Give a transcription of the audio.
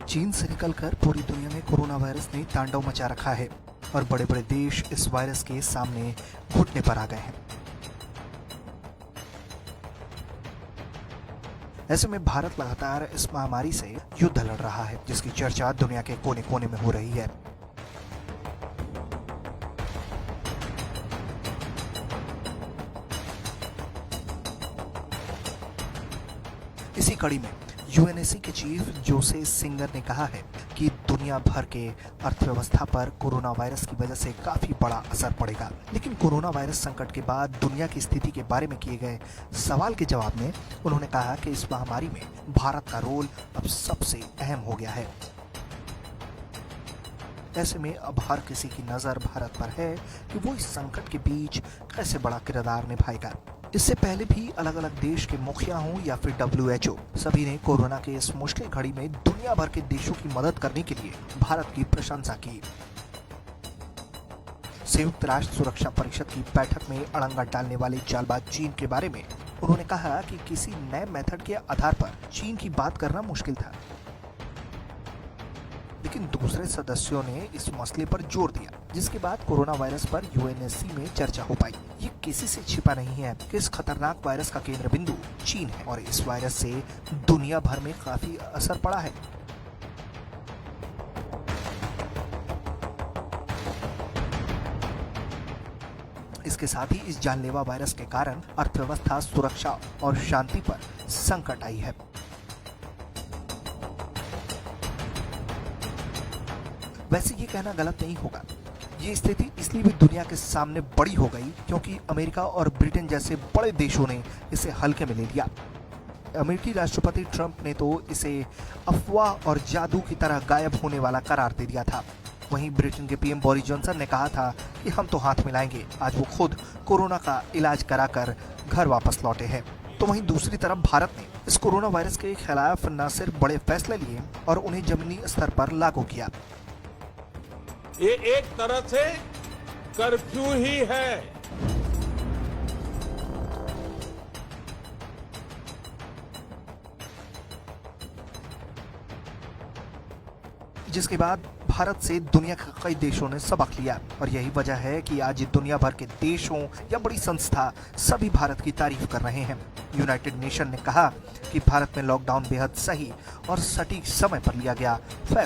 चीन से निकलकर पूरी दुनिया में कोरोना वायरस ने तांडव मचा रखा है और बड़े बड़े देश इस वायरस के सामने घुटने पर आ गए हैं। ऐसे में भारत लगातार इस महामारी से युद्ध लड़ रहा है, जिसकी चर्चा दुनिया के कोने कोने में हो रही है। इसी कड़ी में यूएनएससी के चीफ जोसे सिंगर ने कहा है कि दुनिया भर के अर्थव्यवस्था पर कोरोना वायरस की वजह से काफी बड़ा असर पड़ेगा। लेकिन कोरोना वायरस संकट के बाद दुनिया की स्थिति के बारे में किए गए सवाल के जवाब में उन्होंने कहा कि इस महामारी में भारत का रोल अब सबसे अहम हो गया है। ऐसे में अब हर किसी की नजर भारत पर है कि वो इस संकट के बीच कैसे बड़ा किरदार निभाएगा। इससे पहले भी अलग अलग देश के मुखिया हों या फिर WHO, सभी ने कोरोना के इस मुश्किल घड़ी में दुनिया भर के देशों की मदद करने के लिए भारत की प्रशंसा की। संयुक्त राष्ट्र सुरक्षा परिषद की बैठक में अड़ंगा डालने वाले चालबाज चीन के बारे में उन्होंने कहा कि किसी नए मेथड के आधार पर चीन की बात करना मुश्किल था, लेकिन दूसरे सदस्यों ने इस मसले पर जोर दिया, जिसके बाद कोरोना वायरस पर यूएनएससी में चर्चा हो पाई। ये किसी से छिपा नहीं है कि इस खतरनाक वायरस का केंद्र बिंदु चीन है और इस वायरस से दुनिया भर में काफी असर पड़ा है। इसके साथ ही इस जानलेवा वायरस के कारण अर्थव्यवस्था, सुरक्षा और शांति पर संकट आई है। वैसे ये कहना गलत नहीं होगा। ये स्थिति इसलिए भी दुनिया के सामने बड़ी हो गई क्योंकि अमेरिका और ब्रिटेन जैसे बड़े देशों ने इसे हल्के में ले लिया। अमेरिकी राष्ट्रपति ट्रंप ने तो इसे अफवाह और जादू की तरह गायब होने वाला करार दे दिया था। वहीं ब्रिटेन के पीएम बोरिस जॉनसन ने कहा था कि हम तो हाथ मिलाएंगे। आज वो खुद कोरोना का इलाज कराकर घर वापस लौटे हैं। तो वहीं दूसरी तरफ भारत ने इस कोरोना वायरस के खिलाफ न सिर्फ बड़े फैसले लिए और उन्हें जमीनी स्तर पर लागू किया। ये एक तरह से कर्फ्यू ही है। जिसके बाद भारत से दुनिया के कई देशों ने सबक लिया और यही वजह है कि आज दुनिया भर के देशों या बड़ी संस्था सभी भारत की तारीफ कर रहे हैं। यूनाइटेड नेशन ने कहा कि भारत में लॉकडाउन बेहद सही और सटीक समय पर लिया गया फैसला